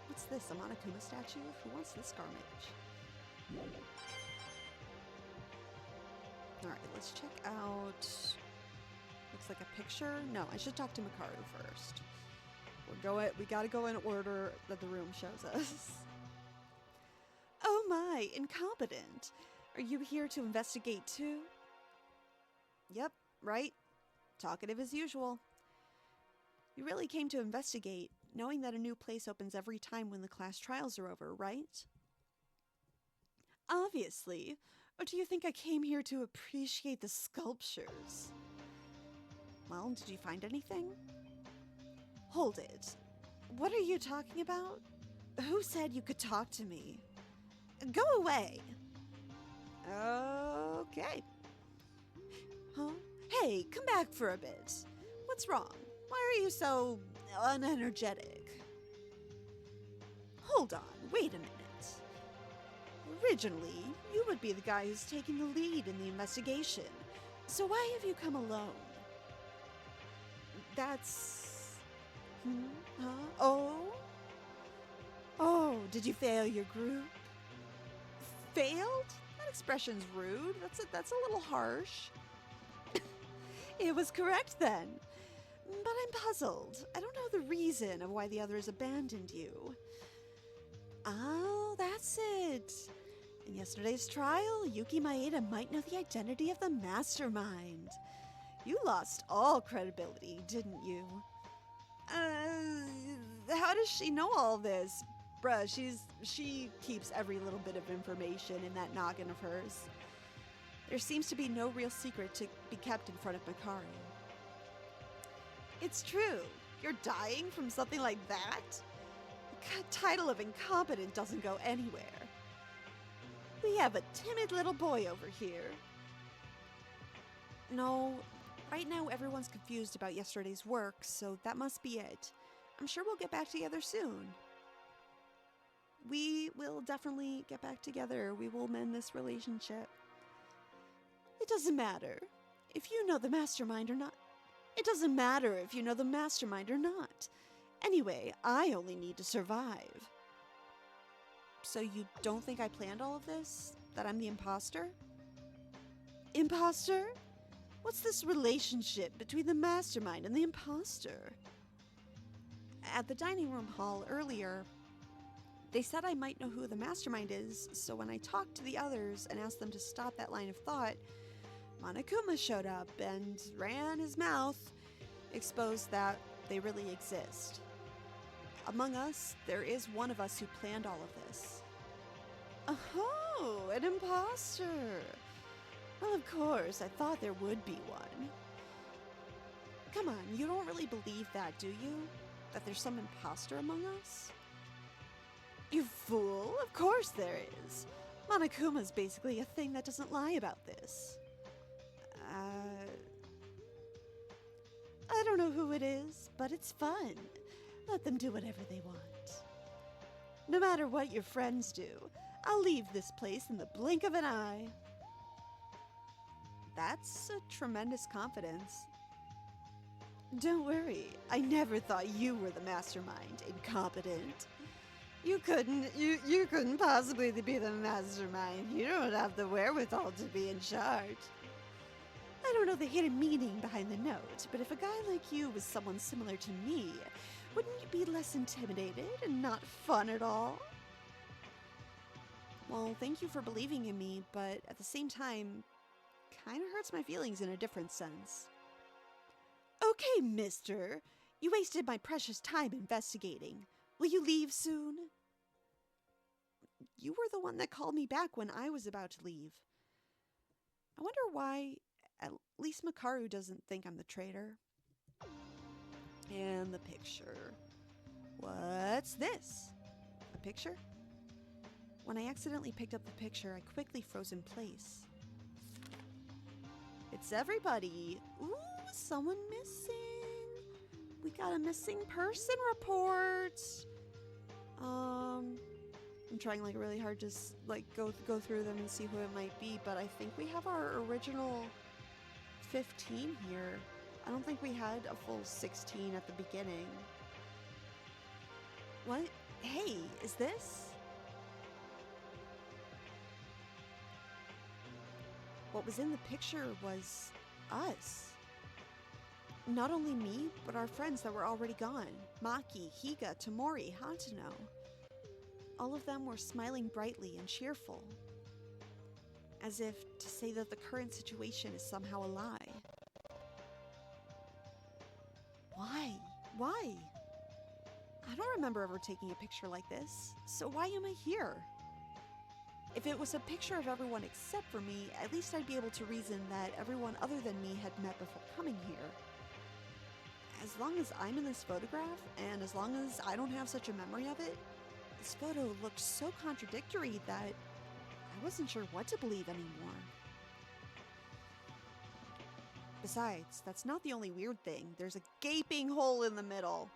A: What's this? A Monokuma statue? Who wants this garbage? Alright, let's check out... Looks like a picture? No, I should talk to Makaru first. We gotta go in order that the room shows us. Oh my, incompetent! Are you here to investigate too? Yep, right. Talkative as usual. You really came to investigate, knowing that a new place opens every time when the class trials are over, right? Obviously. Or do you think I came here to appreciate the sculptures? Well, did you find anything? Hold it. What are you talking about? Who said you could talk to me? Go away. Okay. Huh? Hey, come back for a bit. What's wrong? Why are you so unenergetic? Hold on, wait a minute. Originally, you would be the guy who's taking the lead in the investigation. So why have you come alone? That's... Huh? Oh? Oh, did you fail your group? Failed? That expression's rude. That's a little harsh. It was correct then. But I'm puzzled. I don't know the reason of why the others abandoned you. Oh, that's it. In yesterday's trial, Yuki Maeda might know the identity of the mastermind. You lost all credibility, didn't you? How does she know all this? Bruh, she keeps every little bit of information in that noggin of hers. There seems to be no real secret to be kept in front of Makaru. It's true. You're dying from something like that? The title of incompetent doesn't go anywhere. We have a timid little boy over here. No, right now everyone's confused about yesterday's work, so that must be it. I'm sure we'll get back together soon. We will definitely get back together. We will mend this relationship. It doesn't matter if you know the mastermind or not. It doesn't matter if you know the mastermind or not. Anyway, I only need to survive. So you don't think I planned all of this? That I'm the imposter? Imposter? What's this relationship between the mastermind and the imposter? At the dining room hall earlier, they said I might know who the mastermind is, so when I talked to the others and asked them to stop that line of thought, Monokuma showed up and ran his mouth, exposed that they really exist. Among us, there is one of us who planned all of this. Oh, an imposter! Well, of course, I thought there would be one. Come on, you don't really believe that, do you? That there's some imposter among us? You fool! Of course there is! Monokuma's basically a thing that doesn't lie about this. I don't know who it is, but it's fun. Let them do whatever they want. No matter what your friends do, I'll leave this place in the blink of an eye. That's a tremendous confidence. Don't worry, I never thought you were the mastermind, incompetent. You couldn't possibly be the mastermind. You don't have the wherewithal to be in charge. I don't know the hidden meaning behind the note, but if a guy like you was someone similar to me, wouldn't you be less intimidated and not fun at all? Well, thank you for believing in me, but at the same time, kinda hurts my feelings in a different sense. Okay, mister. You wasted my precious time investigating. Will you leave soon? You were the one that called me back when I was about to leave. I wonder why at least Makaru doesn't think I'm the traitor. And the picture. What's this? A picture? When I accidentally picked up the picture, I quickly froze in place. It's everybody. Ooh, someone missing. We got a missing person report. I'm trying really hard to go through them and see who it might be, but I think we have our original 15 here. I don't think we had a full 16 at the beginning. What? Hey, is this? What was in the picture was us. Not only me, but our friends that were already gone. Maki, Higa, Tamori, Hatano. All of them were smiling brightly and cheerful. As if to say that the current situation is somehow a lie. Why? Why? I don't remember ever taking a picture like this, so why am I here? If it was a picture of everyone except for me, at least I'd be able to reason that everyone other than me had met before coming here. As long as I'm in this photograph, and as long as I don't have such a memory of it, this photo looked so contradictory that I wasn't sure what to believe anymore. Besides, that's not the only weird thing. There's a gaping hole in the middle.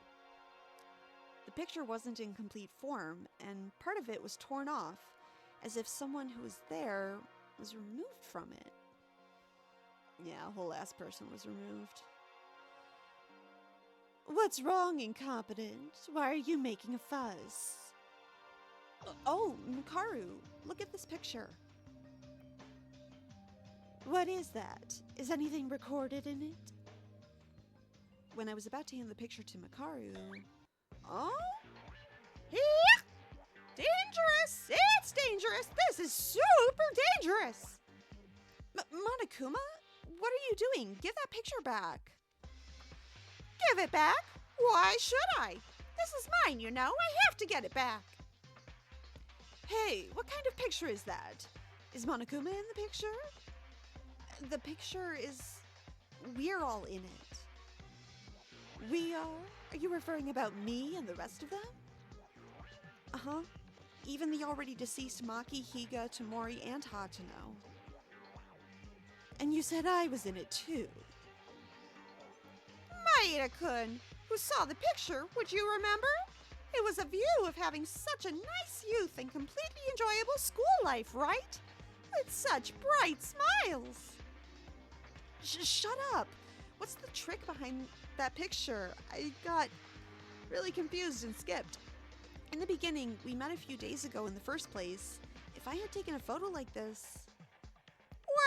A: The picture wasn't in complete form, and part of it was torn off, as if someone who was there was removed from it. Yeah, a whole ass person was removed. What's wrong, incompetent? Why are you making a fuss? Oh, Makaru, look at this picture. What is that? Is anything recorded in it? When I was about to hand the picture to Makaru... Oh? Yeah! Dangerous! It's dangerous! This is super dangerous! Monokuma? What are you doing? Give that picture back. Give it back? Why should I? This is mine, you know. I have to get it back. Hey, what kind of picture is that? Is Monokuma in the picture? The picture is... We're all in it. We are? Are you referring about me and the rest of them? Uh-huh. Even the already deceased Maki, Higa, Tamori, and Hatano. And you said I was in it too. Maeda-kun, who saw the picture, would you remember? It was a view of having such a nice youth and completely enjoyable school life, right? With such bright smiles. Shut up. What's the trick behind that picture? I got really confused and skipped. In the beginning, we met a few days ago in the first place. If I had taken a photo like this...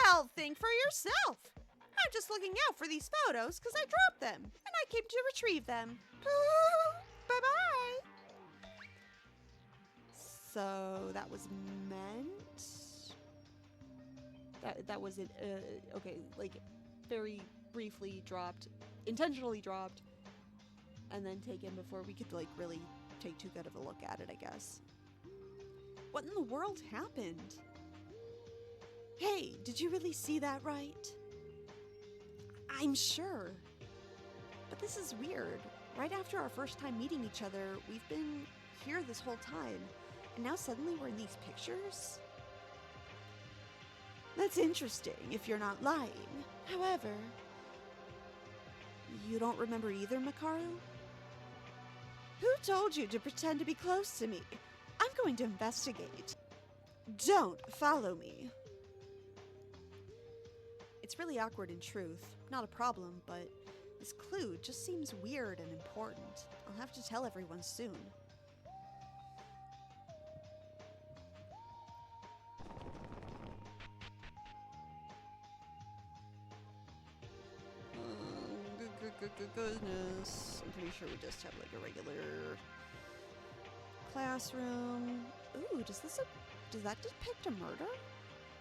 A: Well, think for yourself. I'm just looking out for these photos because I dropped them, and I came to retrieve them. Bye-bye. So that was meant? That was it. Okay, like very briefly dropped, intentionally dropped, and then taken before we could like really take too good of a look at it, I guess. What in the world happened? Hey, did you really see that right? I'm sure. But this is weird. Right after our first time meeting each other, we've been here this whole time, and now suddenly we're in these pictures? That's interesting if you're not lying. However, You don't remember either, Makaru? Who told you to pretend to be close to me? I'm going to investigate. Don't follow me. It's really awkward in truth. Not a problem, but this clue just seems weird and important. I'll have to tell everyone soon. Goodness. I'm pretty sure we just have like a regular classroom. Ooh, does that depict a murder?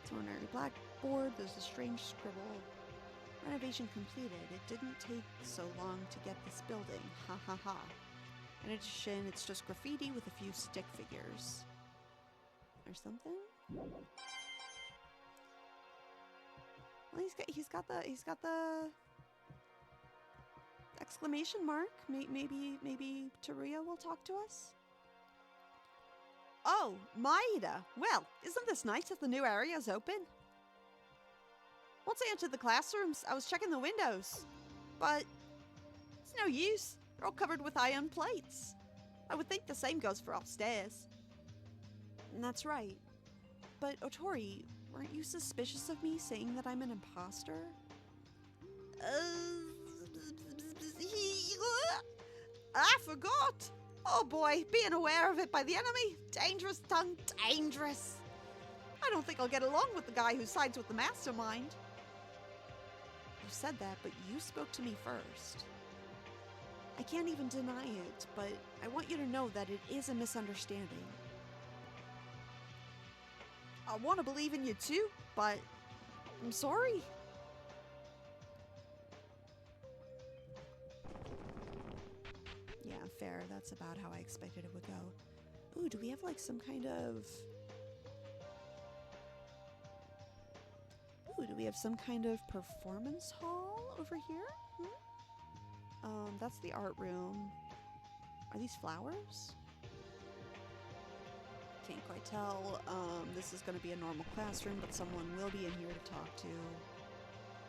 A: It's on a blackboard. There's a strange scribble. Renovation completed. It didn't take so long to get this building. Ha ha ha. In addition, it's just graffiti with a few stick figures. Or something? Well, he's got the exclamation mark. Maybe Teruya will talk to us. Oh, Maeda. Well, isn't this nice that the new area's open? Once I entered the classrooms, I was checking the windows. But it's no use. They're all covered with iron plates. I would think the same goes for upstairs. And that's right. But Otori, weren't you suspicious of me saying that I'm an imposter? I forgot. Oh boy, being aware of it by the enemy. Dangerous tongue, dangerous. I don't think I'll get along with the guy who sides with the mastermind. You said that, but you spoke to me first. I can't even deny it, but I want you to know that it is a misunderstanding. I want to believe in you too, but I'm sorry. Yeah, fair. That's about how I expected it would go. Ooh, do we have like some kind of... Ooh, do we have some kind of performance hall over here? That's the art room. Are these flowers? Can't quite tell. This is going to be a normal classroom, but someone will be in here to talk to.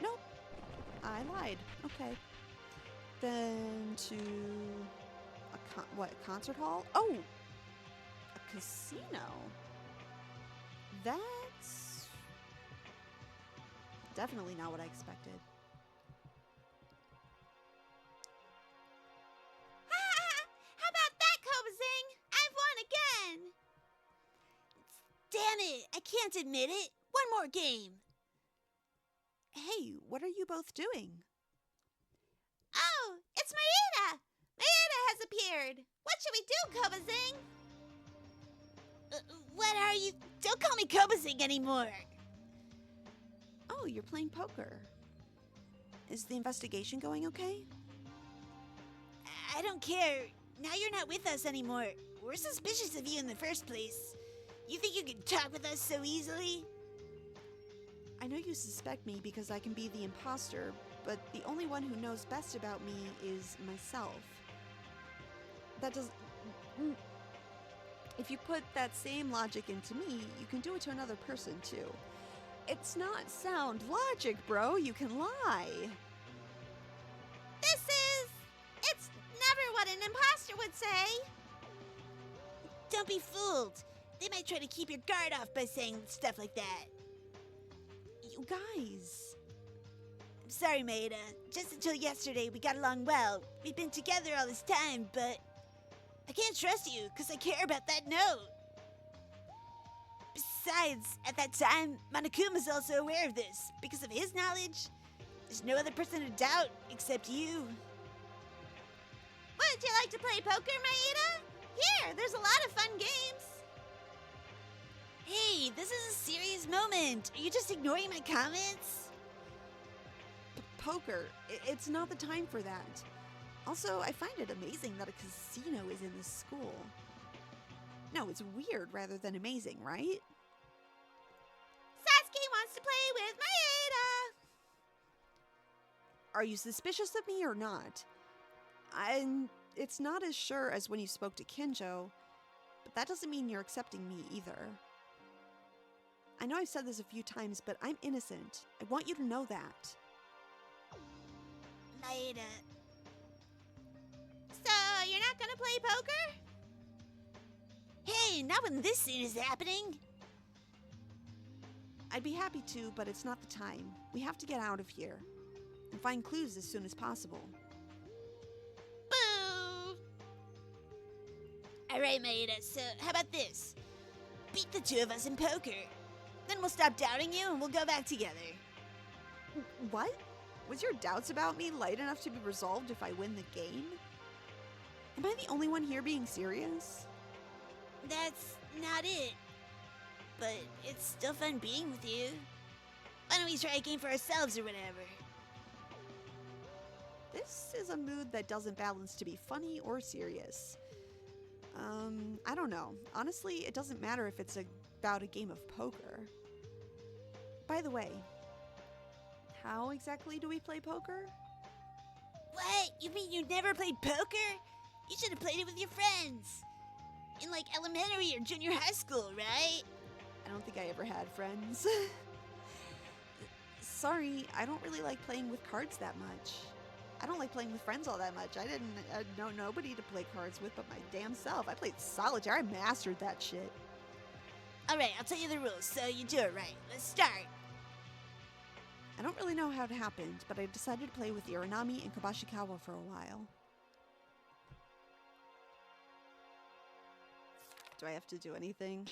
A: Nope. I lied. Okay. Then to a concert hall? Oh! A casino. That's definitely not what I expected.
B: How about that, Kobazing? I've won again! Damn it! I can't admit it! One more game!
A: Hey, what are you both doing?
B: Oh, it's Maeda! Maeda has appeared! What should we do, Kobazing? What are you? Don't call me Kobazing anymore!
A: Oh, you're playing poker. Is the investigation going okay?
B: I don't care. Now you're not with us anymore. We're suspicious of you in the first place. You think you can talk with us so easily?
A: I know you suspect me because I can be the imposter, but the only one who knows best about me is myself. That does... If you put that same logic into me, you can do it to another person too. It's not sound logic, bro. You can lie.
B: It's never what an imposter would say. Don't be fooled. They might try to keep your guard off by saying stuff like that.
A: You guys.
B: I'm sorry, Maeda. Just until yesterday, we got along well. We've been together all this time, but I can't trust you because I care about that note. Besides, at that time, Monokuma's also aware of this. Because of his knowledge, there's no other person to doubt except you. Would you like to play poker, Maeda? Here, there's a lot of fun games. Hey, this is a serious moment. Are you just ignoring my comments?
A: Poker. It's not the time for that. Also, I find it amazing that a casino is in this school. No, it's weird rather than amazing, right?
B: Sasuke wants to play with Maeda.
A: Are you suspicious of me or not? It's not as sure as when you spoke to Kinjo, but that doesn't mean you're accepting me either. I know I've said this a few times, but I'm innocent. I want you to know that.
B: Maeda. So, you're not gonna play poker? Hey, not when this scene is happening.
A: I'd be happy to, but it's not the time. We have to get out of here and find clues as soon as possible.
B: Boo! Alright, Maeda, so how about this? Beat the two of us in poker. Then we'll stop doubting you and we'll go back together.
A: What? Was your doubts about me light enough to be resolved if I win the game? Am I the only one here being serious?
B: That's not it. But it's still fun being with you. Why don't we try a game for ourselves or whatever?
A: This is a mood that doesn't balance to be funny or serious. I don't know. Honestly, it doesn't matter if it's about a game of poker. By the way, how exactly do we play poker?
B: What? You mean you never played poker? You should have played it with your friends. In like elementary or junior high school, right?
A: I don't think I ever had friends. Sorry, I don't really like playing with cards that much. I don't like playing with friends all that much. I didn't know nobody to play cards with but my damn self. I played solitaire. I mastered that shit.
B: Alright, I'll tell you the rules so you do it right. Let's start.
A: I don't really know how it happened, but I decided to play with Iranami and Kabashikawa for a while. Do I have to do anything?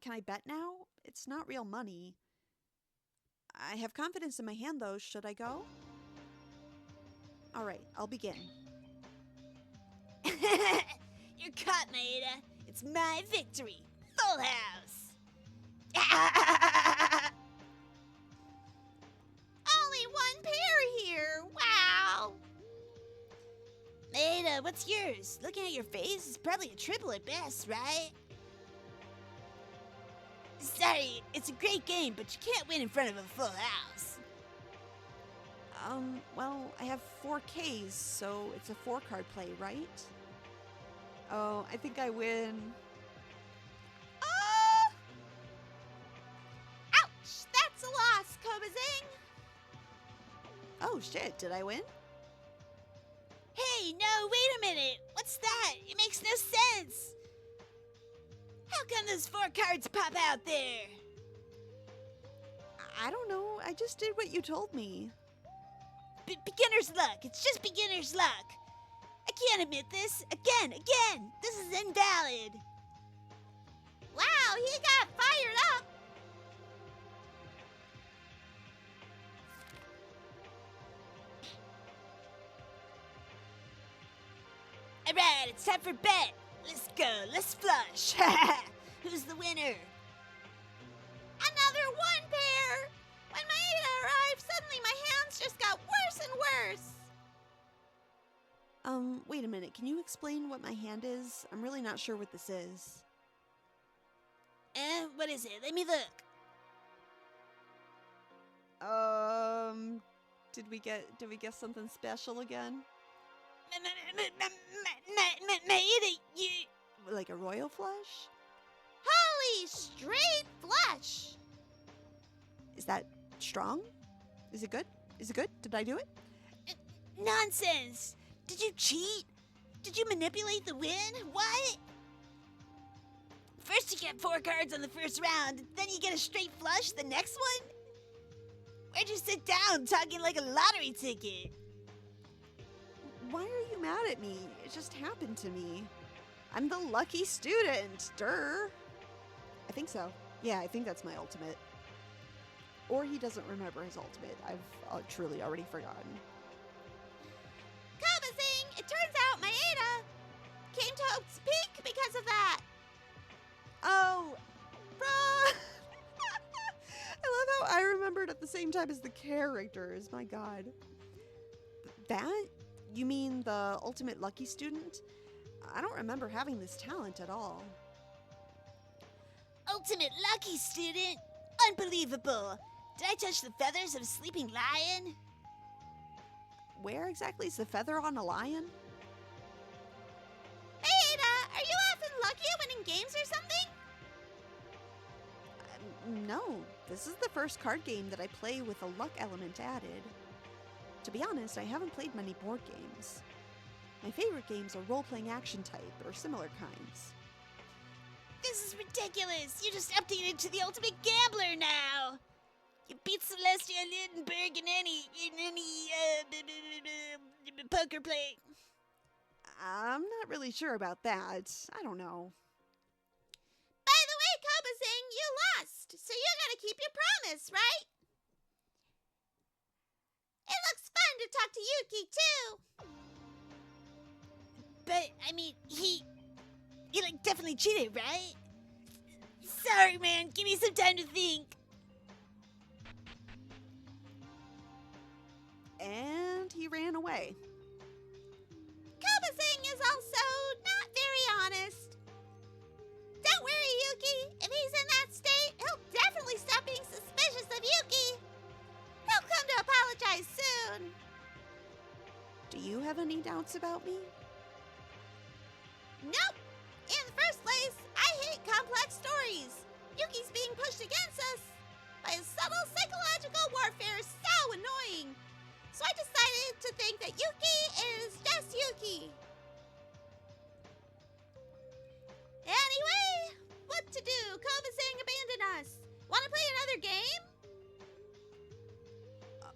A: Can I bet now? It's not real money. I have confidence in my hand, though. Should I go? Alright, I'll begin.
B: You're caught, Maeda. It's my victory. Full house. Only one pair here. Wow. Maeda, what's yours? Looking at your face, it's probably a triple at best, right? Sorry, it's a great game, but you can't win in front of a full house.
A: Well, I have 4 Ks, so it's a 4-card play, right? Oh, I think I win.
B: Ouch! That's a loss, Kobazing!
A: Oh, shit, did I win?
B: Hey, no, wait a minute! What's that? It makes no sense! How come those 4 cards pop out there?
A: I don't know, I just did what you told me.
B: Beginner's luck. It's just beginner's luck. I can't admit this. Again. This is invalid. Wow, he got fired up. All right, it's time for bet. Let's go. Let's flush. Who's the winner? Another 1 pair. When Maeda arrived, suddenly my hands just got worse and worse.
A: Wait a minute, can you explain what my hand is? I'm really not sure what this is.
B: What is it? Let me look.
A: Did we get something special again?
B: Maeda, you...
A: Like a royal flush?
B: Holy straight flush!
A: Is that strong? Is it good? Did I do it?
B: Nonsense! Did you cheat? Did you manipulate the win? What? First you get 4 cards on the first round, then you get a straight flush the next one? Where'd you sit down talking like a lottery ticket?
A: Why are you mad at me? It just happened to me. I'm the lucky student, durr. I think so. Yeah, I think that's my ultimate. Or he doesn't remember his ultimate. I've truly already forgotten.
B: Kabazing! It turns out Maeda came to Hope's Peak because of that!
A: Oh, bruh! I love how I remembered at the same time as the characters. My god. That? You mean the ultimate lucky student? I don't remember having this talent at all.
B: Ultimate lucky student? Unbelievable! Did I touch the feathers of a sleeping lion?
A: Where exactly is the feather on a lion?
B: Maeda, are you often lucky at winning games games or something?
A: No, this is the first card game that I play with a luck element added. To be honest, I haven't played many board games. My favorite games are role-playing action type or similar kinds.
B: This is ridiculous. You just updated to the ultimate gambler now. You beat Celestia Lindenberg in any poker play.
A: I'm not really sure about that. I don't know.
B: By the way, Kobasing, you lost, so you gotta keep your promise, right? It looks fun to talk to Yuki, too. But, I mean, he like, definitely cheated, right? Sorry, man. Give me some time to think.
A: And he ran away.
B: Kobasing is also not very honest. Don't worry, Yuki. If he's in that state, he'll definitely stop being suspicious of Yuki. He'll come to apologize soon.
A: Do you have any doubts about me?
B: Nope. In the first place, I hate complex stories. Yuki's being pushed against us by his subtle psychological warfare is so annoying. So I decided to think that Yuki is just Yuki. Anyway, what to do? Kobasing abandoned us. Want to play another game?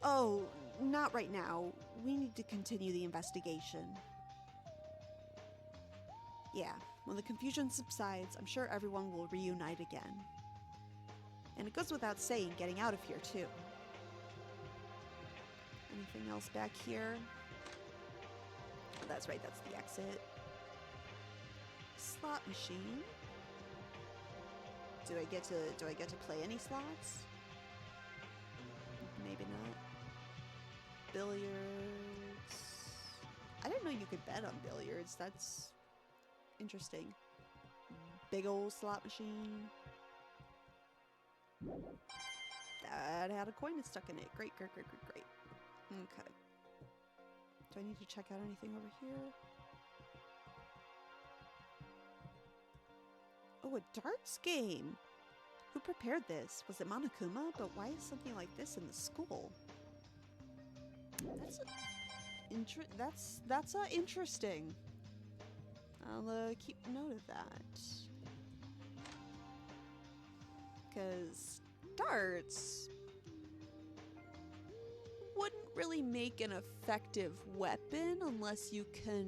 A: Oh, not right now. We need to continue the investigation. Yeah, when the confusion subsides, I'm sure everyone will reunite again. And it goes without saying getting out of here, too. Anything else back here? Oh, that's right, that's the exit. Slot machine. Do I get to play any slots? Maybe not. Billiards. I didn't know you could bet on billiards. That's interesting. Big old slot machine. That had a coin stuck in it. Great, great, great, great, great. Okay. Do I need to check out anything over here? Oh, a darts game. Who prepared this? Was it Monokuma? But why is something like this in the school? That's interesting. I'll keep note of that. Because darts wouldn't really make an effective weapon unless you can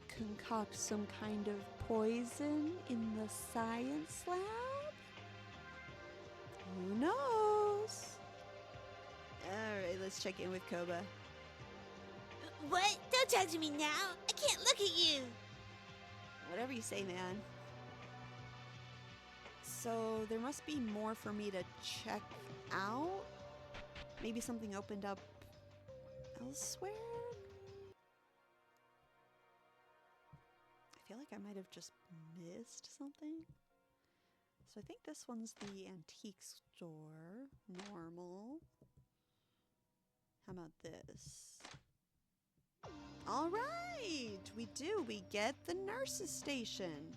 A: concoct some kind of poison in the science lab? Who knows? Alright, let's check in with Koba.
B: What? Don't talk to me now. I can't look at you.
A: Whatever you say, man. So there must be more for me to check out? Maybe something opened up elsewhere? I feel like I might have just missed something. So I think this one's the antique store. Normal. How about this? All right, we do. We get the nurse's station.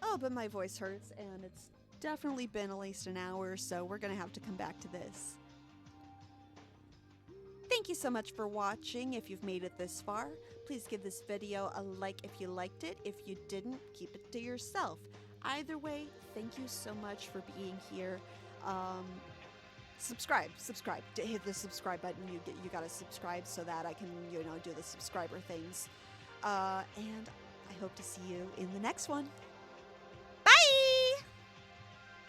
A: Oh, but my voice hurts, and it's definitely been at least an hour, so we're going to have to come back to this. Thank you so much for watching. If you've made it this far, please give this video a like if you liked it. If you didn't, keep it to yourself. Either way, thank you so much for being here. Subscribe. Hit the subscribe button. You gotta subscribe so that I can, do the subscriber things. And I hope to see you in the next one.